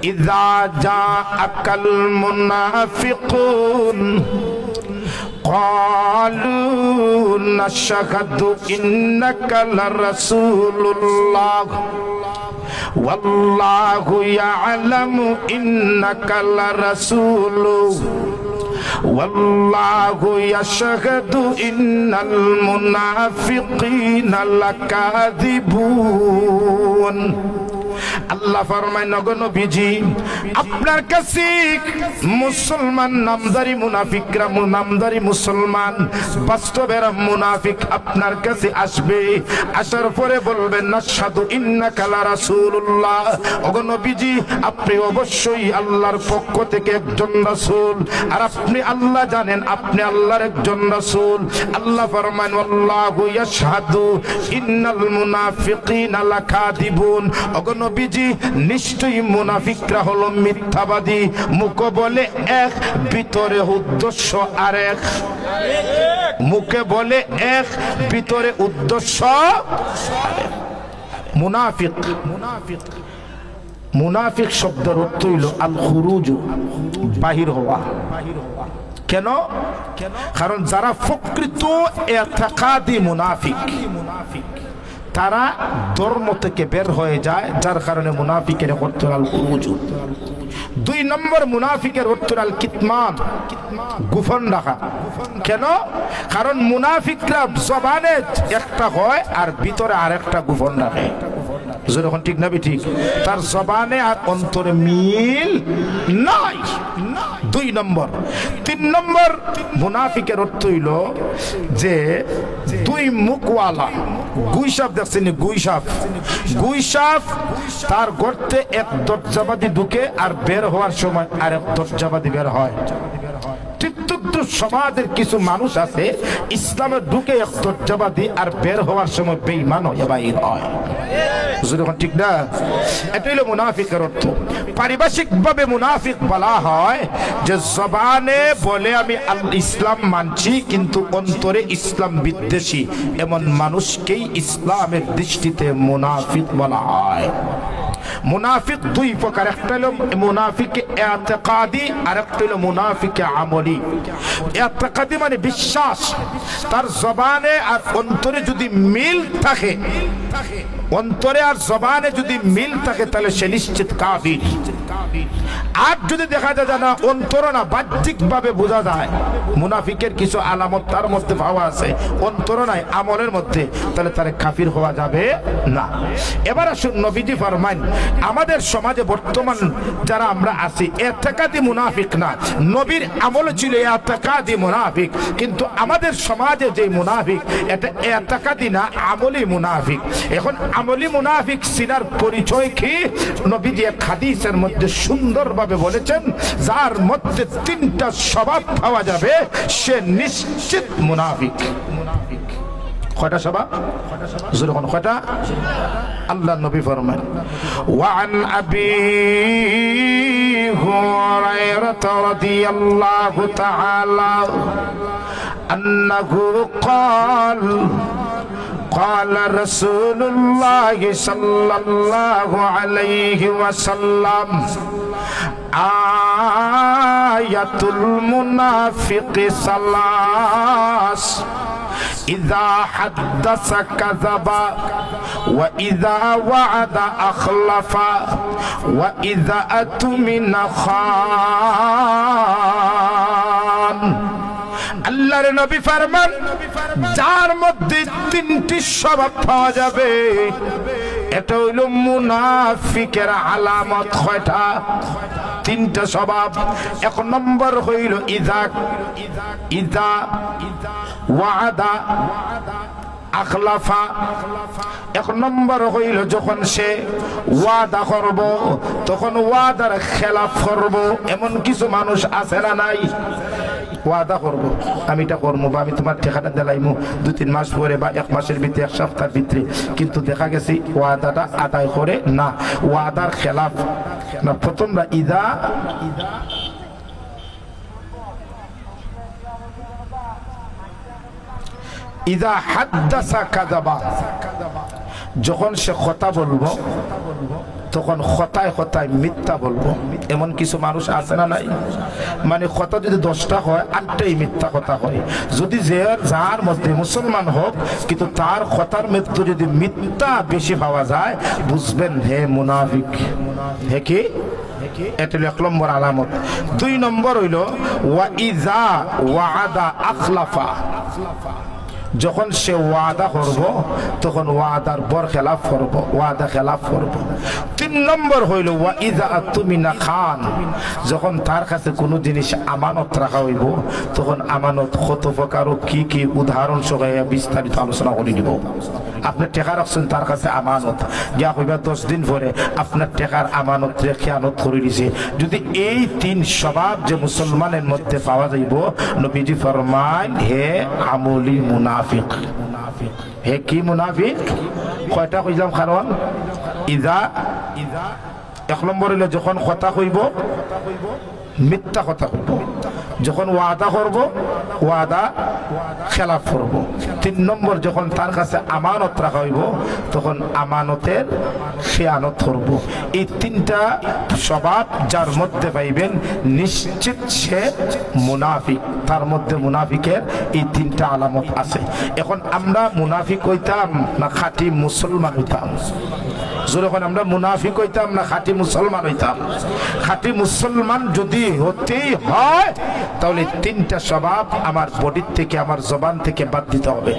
ইযা জাআকাল মুনাফিকুন ক্বালু নাশহাদু ইন্নাকা লারাসূলুল্লাহ ওয়াল্লাহু ইয়ালামু ইন্নাকা লারাসূলুহু ওয়াল্লাহু ইয়াশহাদু ইন্নাল মুনাফিকিনা লাকাযিবুন। আল্লাহ ফরমায়, নগো নবীজি, আপনার কাছে মুসলমান নামদারি মুনাফিকরা, নামদারি মুসলমান বাস্তবের মুনাফিক আপনার কাছে আসবে। আসার পরে বলবেন নাশহাদু ইন্নাকা লারাসূলুল্লাহ, ওগো নবীজি, আপনি অবশ্যই আল্লাহর পক্ষ থেকে একজন রাসূল, আর আপনি আল্লাহ জানেন আপনি আল্লাহর একজন রাসূল। আল্লাহ ফরমান আল্লাহু ইয়াশহাদু ইন্নাল মুনাফিকিনা লাকাযিবুন, ওগো নবীজি, নিশ্চয়ই মুনাফিকরা হলো মিথ্যাবাদী। মুখে বলে এক, ভিতরে উদ্দেশ্য আরেক। মুখে বলে এক, ভিতরে উদ্দেশ্য আরেক। মুনাফিক মুনাফিক শব্দের অর্থ হইল আল খুরুজু, বাহির হওয়া। কেন? কারণ যারা প্রকৃত ইতিকাদি মুনাফিক তারা ধর্ম থেকে বের হয়ে যায়, যার কারণে মুনাফিকের অর্থ আল খুরুজু। 2 নম্বর মুনাফিকের অর্থ আল কিতমান, গোপন রাখা। কেন? কারণ মুনাফিকরা জবানে একটা হয় আর ভিতরে আরেকটা গোপন রাখে। যখন ঠিক না ঠিক, তার জবানে আর অন্তরে মিল নাই। 2 নম্বর। 3 নম্বর মুনাফিকের অর্থ হইল যে 2 মুখওয়ালা। গুইসাপ দেখছেন? গুইসাপ তার গর্তে এক দরজাবাদি ঢুকে আর বের হওয়ার সময় আর এক দরজাবাদি বের হয়। সমাজের কিছু মানুষ আছে ইসলামে ঢুকে এক দরজাবাদি আর বের হওয়ার সময় বেঈমান হয়ে বাইর হয়। ঠিক না? এটা হলো মুনাফিকের অর্থ। পারিভাষিক ভাবে মুনাফিক বলা হয় যে জবানে বলে আমি ইসলাম মানছি কিন্তু অন্তরে ইসলাম বিদ্বেষী, এমন মানুষকেই ইসলামের দৃষ্টিতে মুনাফিক বলা হয়। মুনাফিক 2 প্রকার, একটা হলো মুনাফিকে ইতিকাদি আর একটা হলো মুনাফিকে আমলি। ইতিকাদি মানে বিশ্বাস, তার জবানে আর অন্তরে যদি মিল থাকে, অন্তরে আর জবানে যদি মিল থাকে তাহলে সে নিশ্চিত কাফির। আর যদি দেখা যায় না অন্তর না, বাহ্যিক ভাবে বোঝা যায় মুনাফিকের কিছু আলামত তার মধ্যে পাওয়া আছে, অন্তর নাই আমলের মধ্যে, তাহলে তার কাফির হওয়া যাবে না। এবার আসুন নবীজি ফরমান, আমাদের সমাজে বর্তমান যারা আমরা আছি ইতিকাদি মুনাফিক না, নবীর আমল ছিল ইতিকাদি মুনাফিক, কিন্তু আমাদের সমাজে যে মুনাফিক এটা ইতিকাদি না, আমলি মুনাফিক। এখন আমলি মুনাফিক সিনার পরিচয় কি? নবীজি এক হাদিসের মধ্যে সুন্দরভাবে বলেছেন, যার মধ্যে 3টা স্বভাব পাওয়া যাবে সে নিশ্চিত মুনাফিক। কয়টা স্বভাব? যখন কয়টা? আল্লাহ নবী ফরমান, ওয়ান আবি হুরায়রা রাদিয়াল্লাহু তাআলা আন্নাহু ক্বাল قال رسول الله صلى الله عليه وسلم آية المنافق 3: إذا حدث كذب وإذا وعد أخلف وإذا أؤتمن خان। আল্লাহর নবী ফরমান, যার মধ্যে 3টি স্বভাব পাওয়া যাবে এটা হইল মুনাফিকের আলামত। কয়টা? 3টা স্বভাব। 1 নম্বর হইল ইযা ওয়াদা আখলাফা। 1 নম্বর হইল যখন সে ওয়াদা করব তখন ওয়াদার খেলাফ করব। এমন কিছু মানুষ আছে না নাই? ওয়াদা করব আমি এটা করবো, বা আমি তোমার ঠিকানা দিলাইমু 2-3 মাস পরে বা 1 মাসের ভিতরে, 1 সপ্তাহের ভিতরে, কিন্তু দেখা গেছে ওয়াদাটা আদায় করে না, ওয়াদার খেলাফ না। প্রথমটা ইদা হাদ্দাসা কাযাবা, যখন সে কথা বলবো তখন কথায় কথায় মিথ্যা বলবো। এমন কিছু মানুষ আছে না নাই? মানে কথা যদি 10টা হয় 8টাই মিথ্যা কথা হয়। যদি যার মধ্যে মুসলমান হোক কিন্তু তার কথার মধ্যে যদি মিথ্যা বেশি পাওয়া যায়, বুঝবেন হে মুনাফিক। হে কি? এটা হলো 1 নম্বর আলামত। 2 নম্বর হইল ওয়া ইযা ওয়াদা আখলাফা, যখন সে ওয়াদা করব তখন ওয়াদার বর খেলাফ করব, ওয়াদা খেলাফ করব। 3 নম্বর হইল ওয়া ইযা আতুমিনা খান, যখন তার কাছে কোনো জিনিস আমানত রাখা হইব তখন আমানত কত প্রকার ও কি কি উদাহরণ সহ বিস্তারিত আলোচনা করে দিব। আপনার টাকা রাখছেন তার কাছে আমানত, যা হইবা 10 দিন পরে আপনার টাকার আমানত রেখে আনত করে দিছে। যদি এই 3 স্বভাব যে মুসলমানের মধ্যে পাওয়া যাইব, নবীজি ফরমান হে আমলি মুনাফিক। হে কি মুনাফিক? কয়টা কইলাম? কারণ ইজা 1 নম্বর হইল যখন কথা কইব মিথ্যা কথা কইব, যখন ওয়াদা করব ওয়াদা খেলাফ করব। 3 নম্বর যখন তার কাছে আমানত রাখা হইব তখন আমানতের খেয়ানত করব। এই 3টা স্বভাব যার মধ্যে পাইবেন নিশ্চিত সে মুনাফিক। তার মধ্যে মুনাফিকের এই 3টা আলামত আছে। এখন আমরা মুনাফিক হইতাম না খাঁটি মুসলমান হইতাম? যখন আমরা মুনাফিক হইতাম না খাঁটি মুসলমান হইতাম? খাঁটি মুসলমান যদি হতেই হয় তাহলে 3টা স্বভাব আমার বডির থেকে, আমার জবান থেকে বাদ দিতে হবে।